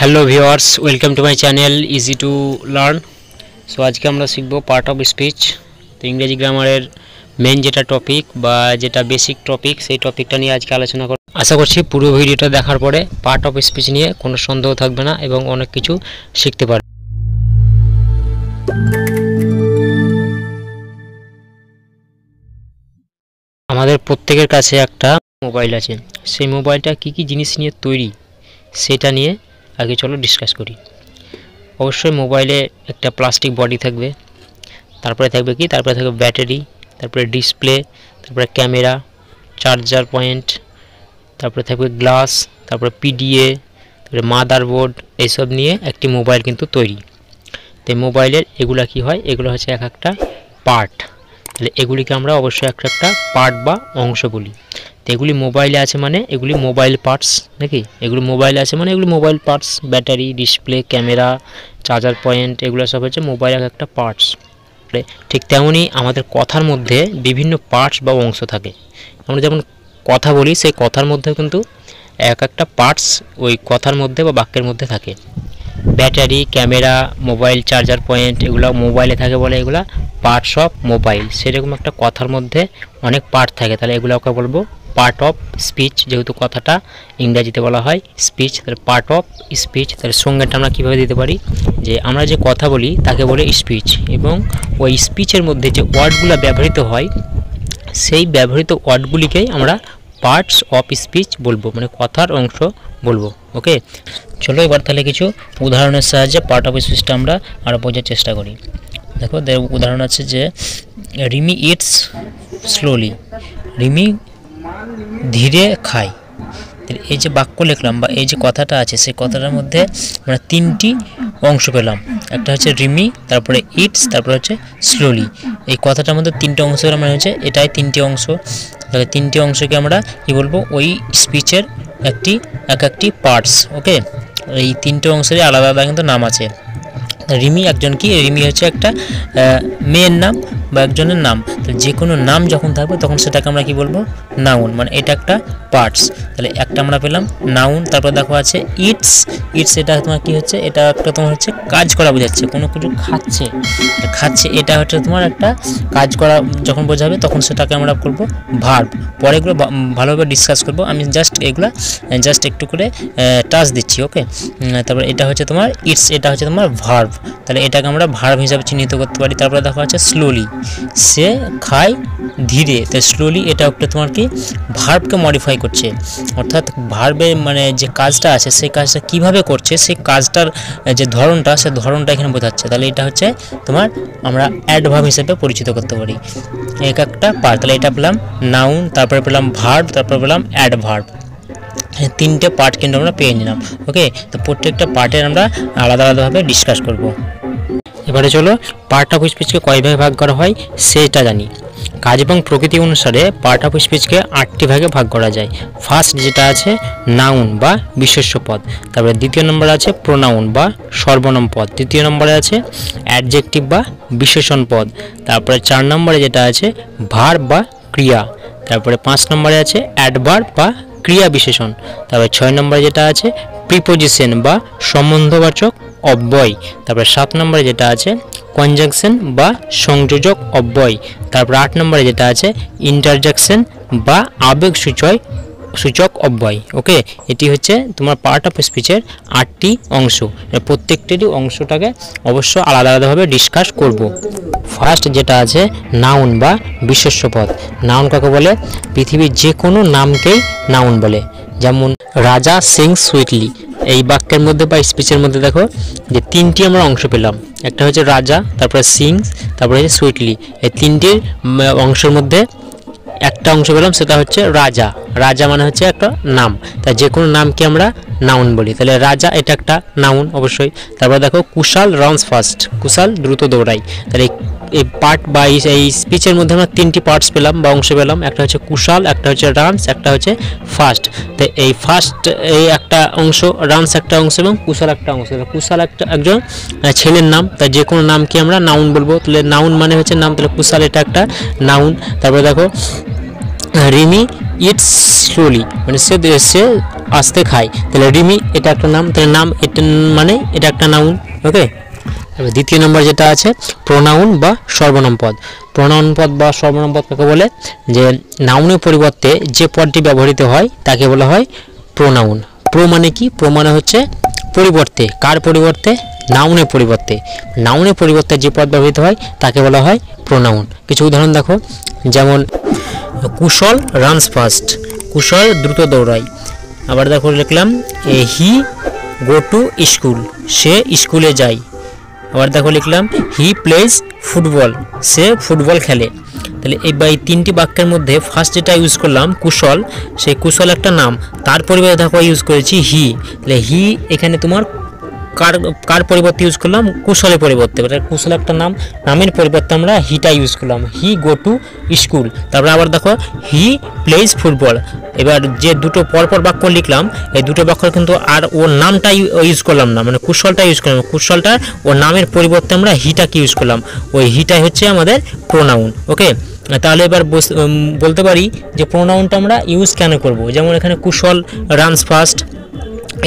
Hello viewers welcome to my channel easy to learn. So আজকে আমরা শিখব part of speech. তো ইংরেজি গ্রামারের মেইন যেটা টপিক বা যেটা বেসিক টপিক সেই টপিকটা নিয়ে আজকে আলোচনা করব। আশা করছি পুরো ভিডিওটা দেখার পরে পার্ট অফ স্পিচ নিয়ে কোনো সন্দেহ থাকবে না এবং অনেক কিছু শিখতে পারবে। আমাদের প্রত্যেকের কাছে একটা মোবাইল আছে। সেই মোবাইলটা কি কি জিনিস নিয়ে তৈরি সেটা নিয়ে আগে চলো ডিসকাস করি। অবশ্যই মোবাইলে একটা প্লাস্টিক বডি থাকবে, তারপরে থাকবে কি, তারপরে থাকবে ব্যাটারি, তারপরে ডিসপ্লে, তারপরে ক্যামেরা, চার্জার পয়েন্ট, তারপরে থাকবে গ্লাস, তারপরে পিডিএ, তারপরে মাদারবোর্ড, এইসব নিয়ে একটি মোবাইল কিন্তু তৈরি। তো মোবাইলের এগুলা কি হয়, এগুলো হচ্ছে এক একটা পার্ট। তাহলে এগুলিকে আমরা অবশ্যই একটা পার্ট বা অংশ বলি। তো এগুলি মোবাইলে আছে মানে এগুলি মোবাইল পার্টস নাকি, এগুলি মোবাইলে আছে মানে এগুলি mobile parts. Battery, display, camera, charger point, এগুলো সব হচ্ছে মোবাইলের একটা পার্টস। ঠিক তেমনই আমাদের কথার মধ্যে বিভিন্ন পার্টস বা অংশ থাকে। আমরা যেমন কথা বলি, সেই কথার মধ্যে কিন্তু এক একটা পার্টস ওই কথার মধ্যে বা বাক্যের মধ্যে থাকে। Battery, camera, mobile, charger point, এগুলো মোবাইলে থাকে বলে এগুলা পার্টস অফ মোবাইল। সেরকম একটা কথার মধ্যে অনেক পার্ট থাকে, তাহলে এগুলোকে বলবো পার্ট অফ স্পিচ। যেহেতু কথাটা ইংরেজিতে বলা হয় স্পিচ, তাহলে পার্ট অফ স্পিচ। তাহলে সঙ্গেটা আমরা কীভাবে দিতে পারি, যে আমরা যে কথা বলি তাকে বলে স্পিচ, এবং ওই স্পিচের মধ্যে যে ওয়ার্ডগুলো ব্যবহৃত হয় সেই ব্যবহৃত ওয়ার্ডগুলিকেই আমরা পার্টস অফ স্পিচ বলবো, মানে কথার অংশ বলবো। ওকে, চলো এবার তাহলে কিছু উদাহরণের সাহায্যে পার্ট অফ স্পিচটা আমরা আরও বোঝার চেষ্টা করি। দেখো উদাহরণ আছে যে রিমি ইটস স্লোলি, রিমি ধীরে খায়। এই যে বাক্য লিখলাম বা এই যে কথাটা আছে, সেই কথাটার মধ্যে আমরা তিনটি অংশ পেলাম। একটা হচ্ছে রিমি, তারপরে ইটস, তারপরে হচ্ছে স্লোলি। এই কথাটার মধ্যে তিনটে অংশ পেলাম, মানে হচ্ছে এটাই তিনটি অংশ। তাহলে তিনটি অংশকে আমরা কি বলবো, ওই স্পিচের একটি পার্টস। ওকে, এই তিনটে অংশেরই আলাদা আলাদা কিন্তু নাম আছে। রিমি একজন কি, রিমি হচ্ছে একটা মেয়ের নাম বা একজনের নাম। তো যে কোনো নাম যখন থাকবে তখন সেটাকে আমরা কি বলবো, নাউন, মানে এটা একটা পার্টস। তাহলে একটা আমরা পেলাম নাউন। তারপর দেখো আছে ইটস, ইটস এটা তোমার কি হচ্ছে, এটা একটা তোমার হচ্ছে কাজ করা বোঝাচ্ছে, কোনো কিছু খাচ্ছে, এটা হচ্ছে তোমার একটা কাজ করা যখন বোঝাবে তখন সেটাকে আমরা করবো ভার্ব। পরে এগুলো ভালোভাবে ডিসকাস করবো, আমি জাস্ট একটু করে টাচ দিচ্ছি। ওকে, তারপর এটা হচ্ছে তোমার ইটস, এটা হচ্ছে তোমার ভার্ব। তাহলে এটাকে আমরা ভার্ব হিসাবে চিহ্নিত করতে পারি। তারপরে দেখা যাচ্ছে স্লোলি, সে খায় ধীরে। তো স্লোলি এটা একটা তোমার কি ভার্বকে মডিফাই করছে, অর্থাৎ ভার্বের মানে যে কাজটা আছে সেই কাজটা কিভাবে করছে, সেই কাজটার যে ধরনটা, সেই ধরনটা এখানে বোঝাচ্ছে। তাহলে এটা হচ্ছে তোমার আমরা অ্যাডভার্ব হিসেবে পরিচিত করতে পারি এক একটা পার্ট। তাহলে এটা পেলাম নাউন, তারপরে পেলাম ভার্ব, তারপরে পেলাম অ্যাডভার্ব। তিনটে পার্ট কিন্তু আমরা পেয়ে নিলাম। ওকে, তো প্রত্যেকটা পার্টের আমরা আলাদা আলাদাভাবে ডিসকাস করব। এবারে চলো পার্ট অফ স্পিচকে কয় ভাগে ভাগ করা হয় সেটা জানি। কাজ এবং প্রকৃতি অনুসারে পার্ট অফ স্পিচকে 8টি ভাগে ভাগ করা যায়। ফার্স্ট যেটা আছে নাউন বা বিশেষ্য পদ, তারপরে দ্বিতীয় নম্বরে আছে প্রোনাউন বা সর্বনাম পদ, তৃতীয় নম্বরে আছে অ্যাডজেক্টিভ বা বিশেষণ পদ, তারপরে 4 নম্বরে যেটা আছে ভার্ব বা ক্রিয়া, তারপরে 5 নম্বরে আছে অ্যাডভার্ব বা ক্রিয়া বিশেষণ, তারপরে 6 নম্বরে যেটা আছে প্রিপোজিশন বা সম্বন্ধবাচক অব্যয়, তারপরে 7 নম্বরে যেটা আছে কনজাংশন বা সংযোজক অব্যয়, তারপর 8 নম্বরে যেটা আছে ইন্টারজেকশন বা আবেগ সূচক অব্যয়। ওকে, এটি হচ্ছে তোমার পার্ট অফ স্পিচের 8টি অংশ। প্রত্যেকটিরই অংশটাকে অবশ্য আলাদা আলাদাভাবে ডিসকাস করব। ফার্স্ট যেটা আছে নাউন বা বিশেষ্য পদ। নাউন কাকে বলে, পৃথিবীর যে কোনো নামকেই নাউন বলে। যেমন রাজা সিংস সুইটলি, এই বাক্যের মধ্যে বা স্পিচের মধ্যে দেখো যে তিনটি আমরা অংশ পেলাম। একটা হচ্ছে রাজা, তারপরে সিংস, তারপরে হচ্ছে সুইটলি। এই তিনটির অংশের মধ্যে একটা অংশ পেলাম, সেটা হচ্ছে রাজা। রাজা মানে হচ্ছে একটা নাম, তাই যে কোনো নামকে আমরা নাউন বলি। তাহলে রাজা এটা একটা নাউন অবশ্যই। তারপরে দেখো কুশাল রানস ফাস্ট, কুশাল দ্রুত দৌড়ায়। তাহলে এই পার্ট বা এই স্পিচের মধ্যে আমরা তিনটি পার্টস পেলাম বা অংশ পেলাম। একটা হচ্ছে কুশাল, একটা হচ্ছে রানস, একটা হচ্ছে ফাস্ট। তো এই ফাস্ট এই একটা অংশ, রানস একটা অংশ এবং কুশাল একটা অংশ। কুশাল একজন ছেলের নাম, তাই যে কোনো নামকে আমরা নাউন বলবো। তাহলে নাউন মানে হচ্ছে নাম, তাহলে কুশাল এটা একটা নাউন। তারপরে দেখো রিমি ইটস স্লোলি, মানে সে আস্তে খায়, তাহলে রিমি এটা একটা নাম, তাহলে নাম এটা মানে এটা একটা নাউন। ওকে, দ্বিতীয় নম্বর যেটা আছে প্রোনাউন বা সর্বনাম পদ। প্রোনাউন পদ বা সর্বনাম পদ কাকে বলে? যে নাউনের পরিবর্তে যে পদটি ব্যবহৃত হয় তাকে বলা হয় প্রোনাউন। প্রো মানে কি? প্রো মানে হচ্ছে পরিবর্তে। কার পরিবর্তে? নাউনের পরিবর্তে। নাউনের পরিবর্তে যে পদ ব্যবহৃত হয় তাকে বলা হয় প্রোনাউন। কিছু উদাহরণ দেখো, যেমন কুশল রানস ফাস্ট, কুশল দ্রুত দৌড়ায়। আবার দেখো লিখলাম হি গো টু স্কুল, সে স্কুলে যায়। আবার দেখো লিখলাম হি প্লেজ ফুটবল, সে ফুটবল খেলে। তাহলে এই তিনটি বাক্যের মধ্যে ফার্স্ট যেটা ইউজ করলাম কুশল, সেই কুশল একটা নাম, তার পরিবর্তে দেখো ইউজ করেছি হি। তাহলে হি এখানে তোমার কার পরিবর্তে ইউজ করলাম? কুশলের পরিবর্তে। কুশল একটা নাম, নামের পরিবর্তে আমরা হিটা ইউজ করলাম, হি গো টু স্কুল। তারপরে আবার দেখো হি প্লেজ ফুটবল। এবার যে দুটো পরপর বাক্য লিখলাম, এই দুটো বাক্য কিন্তু আর ওর নামটা ইউজ করলাম না, মানে কুশলটা ইউজ করলাম। কুশলটা ওর নামের পরিবর্তে আমরা হিটাকে ইউজ করলাম, ওই হিটাই হচ্ছে আমাদের প্রোনাউন। ওকে, তাহলে এবার বলতে পারি যে প্রোনাউনটা আমরা ইউজ কেন করব। যেমন এখানে কুশল রানস ফাস্ট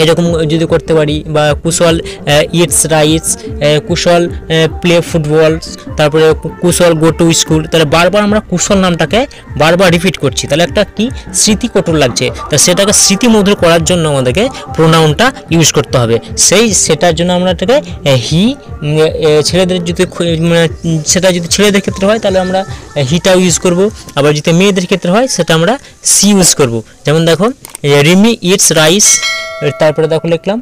এরকম যদি করতে পারি, বা Kushal eats rice, Kushal play football, তারপরে কুশল গো টু স্কুল। তাহলে বারবার আমরা কুশল নামটাকে বারবার রিপিট করছি, তাহলে একটা কি স্মৃতিকটুর লাগছে। তা সেটাকে স্মৃতিমধুর করার জন্য আমাদেরকে প্রোনাউনটা ইউজ করতে হবে। সেটার জন্য আমরা এটাকে হি, ছেলেদের যদি মানে সেটা যদি ছেলেদের ক্ষেত্রে হয় তাহলে আমরা হিটাও ইউজ করব, আবার যদি মেয়েদের ক্ষেত্রে হয় সেটা আমরা সি ইউজ করব। যেমন দেখো রিমি ইটস রাইস, তারপরে দেখো লিখলাম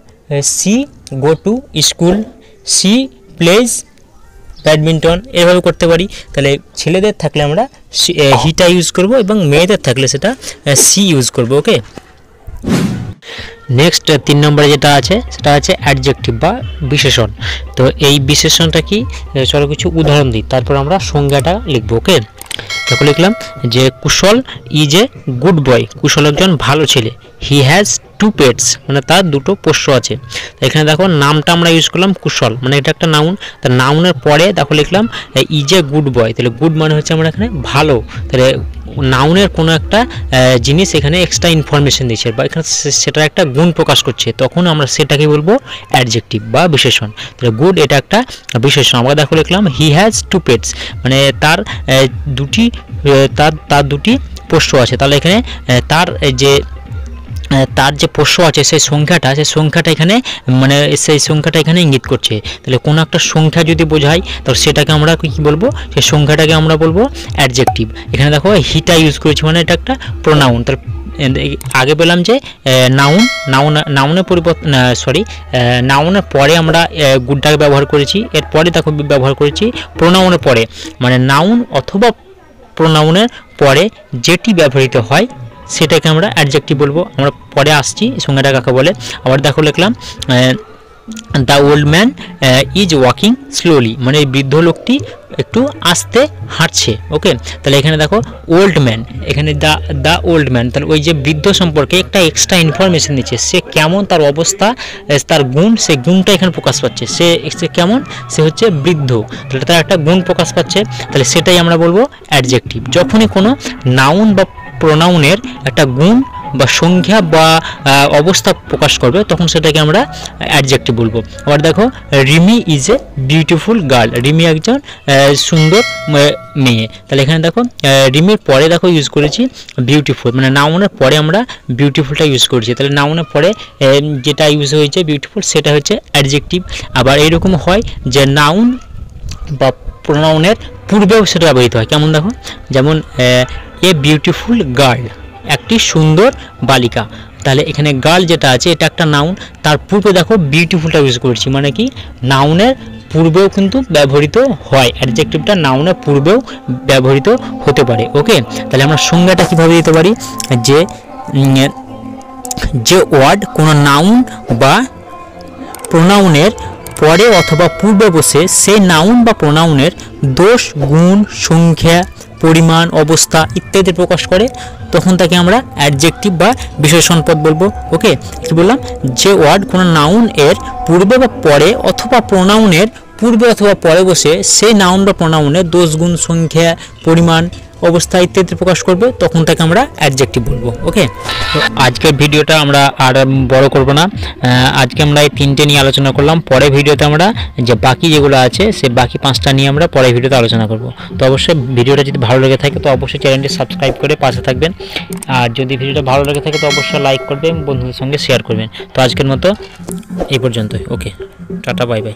she go to school, she plays badminton, এভাবে করতে পারি। তাহলে ছেলেদের থাকলে আমরা হিটা ইউজ করব এবং মেয়েদের থাকলে সেটা সি ইউজ করব। ওকে, নেক্সট 3 নম্বরে যেটা আছে সেটা আছে অ্যাডজেক্টিভ বা বিশেষণ। তো এই বিশেষণটা কি, চলো কিছু উদাহরণ দিই, তারপর আমরা সংজ্ঞাটা লিখবো। ওকে, দেখো লিখলাম যে কুশল ইজ এ গুড বয়, কুশল একজন ভালো ছেলে। হি হ্যাজ 2 পেটস, মানে তার 2টো পোষ্য আছে। এখানে দেখো নামটা আমরা ইউজ করলাম কুশল, মানে এটা একটা নাউন। তা নাউনের পরে দেখো লিখলাম ইজ এ গুড বয়, তাহলে গুড মানে হচ্ছে আমরা এখানে ভালো। তাহলে নাউনের কোনো একটা জিনিস এখানে এক্সট্রা ইনফরমেশন দিচ্ছে বা এখানে সেটার একটা গুণ প্রকাশ করছে, তখন আমরা সেটাকে বলবো অ্যাডজেক্টিভ বা বিশেষণ। তাহলে গুড এটা একটা বিশেষণ। আমরা দেখো লিখলাম হি হ্যাজ 2 পেটস, মানে তার দুটি পোষ্য আছে। তাহলে এখানে তার যে পোষ্য আছে সেই সংখ্যাটা এখানে মানে সেই সংখ্যাটা এখানে ইঙ্গিত করছে। তাহলে কোনো একটা সংখ্যা যদি বোঝায় তাহলে সেটাকে আমরা কি বলবো? সেই সংখ্যাটাকে আমরা বলবো অ্যাডজেক্টিভ। এখানে দেখো হিটা ইউজ করেছি, মানে এটা একটা প্রোনাউন। তাহলে আগে বললাম যে নাউনের পরিবর্তে নাউনের পরে আমরা গুডটাকে ব্যবহার করেছি, এরপরে দেখো ব্যবহার করেছি প্রোনাউনের পরে, মানে নাউন অথবা প্রোনাউনের পরে যেটি ব্যবহৃত হয় সেটাকে আমরা অ্যাডজেক্টিভ বলবো। আমরা পরে আসছি সংজ্ঞাটা কাকে বলে। আবার দেখো লিখলাম the old man is walking slowly, মানে এই বৃদ্ধ লোকটি একটু আস্তে হাঁটছে। ওকে, তাহলে এখানে দেখো ওল্ড ম্যান, এখানে দ্য ওল্ড ম্যান, তাহলে ওই যে বৃদ্ধ সম্পর্কে একটা এক্সট্রা ইনফরমেশন দিচ্ছে, সে কেমন, তার অবস্থা, তার গুণ, সেই গুণটা এখানে প্রকাশ পাচ্ছে। সে কেমন, সে হচ্ছে বৃদ্ধ, তাহলে তার একটা গুণ প্রকাশ পাচ্ছে, তাহলে সেটাই আমরা বলবো অ্যাডজেক্টিভ। যখনই কোনো নাউন বা প্রোনাউনের একটা গুণ বা সংখ্যা বা অবস্থা প্রকাশ করবে তখন সেটাকে আমরা অ্যাডজেক্টিভ বলবো। আবার দেখো Rimi is a beautiful girl, Rimi একজন সুন্দর মেয়ে। তাহলে এখানে দেখো রিমির পরে দেখো ইউজ করেছি বিউটিফুল, মানে নাউনের পরে আমরা বিউটিফুলটা ইউজ করেছি। তাহলে নাউনের পরে যেটা ইউজ হয়েছে বিউটিফুল সেটা হচ্ছে অ্যাডজেক্টিভ। আবার এইরকম হয় যে নাউন বা প্রোনাউনের পূর্বেও সেটা ব্যবহৃত হয়। কেমন দেখো, যেমন এ বিউটিফুল গার্ল, একটি সুন্দর বালিকা। তাহলে এখানে গার্ল যেটা আছে এটা একটা নাউন, তার পূর্বে দেখো বিউটিফুলটা ইউজ করছি, মানে কি নাউনের পূর্বেও কিন্তু ব্যবহৃত হয়, অ্যাডজেক্টিভটা নাউনের পূর্বেও ব্যবহৃত হতে পারে। ওকে, তাহলে আমরা সংজ্ঞাটা কিভাবে দিতে পারি, যে ওয়ার্ড কোনো নাউন বা প্রোনাউনের পরে অথবা পূর্বে বসে সেই নাউন বা প্রোনাউনের দোষ, গুণ, সংখ্যা, পরিমাণ, অবস্থা ইত্যাদি প্রকাশ করে তখন তাকে আমরা অ্যাডজেক্টিভ বা বিশেষণ পদ বলবো। ওকে, কি বললাম, যে ওয়ার্ড কোনো নাউন এর পূর্বে বা পরে অথবা প্রোনাউনের পূর্বে অথবা পরে বসে সেই নাউন বা প্রোনাউনের দোষ, গুণ, সংখ্যা, পরিমাণ, অবস্থা ইত্যাদি প্রকাশ করবে তখন তাকে আমরা অ্যাডজেক্টিভ বলবো। ওকে, তো আজকের ভিডিওটা আমরা আর বড় করব না। আজকে আমরা এই 3টে নিয়ে আলোচনা করলাম। পরের ভিডিওতে আমরা যে বাকি যেগুলো আছে সে বাকি 5টা নিয়ে আমরা পরের ভিডিওতে আলোচনা করব। তো অবশ্যই ভিডিওটা যদি ভালো লেগে থাকে তো অবশ্যই চ্যানেলটি সাবস্ক্রাইব করে পাশে থাকবেন। আর যদি ভিডিওটা ভালো লেগে থাকে তো অবশ্যই লাইক করবেন, বন্ধুদের সঙ্গে শেয়ার করবেন। তো আজকের মতো এই পর্যন্তই। ওকে, টাটা, বাই বাই।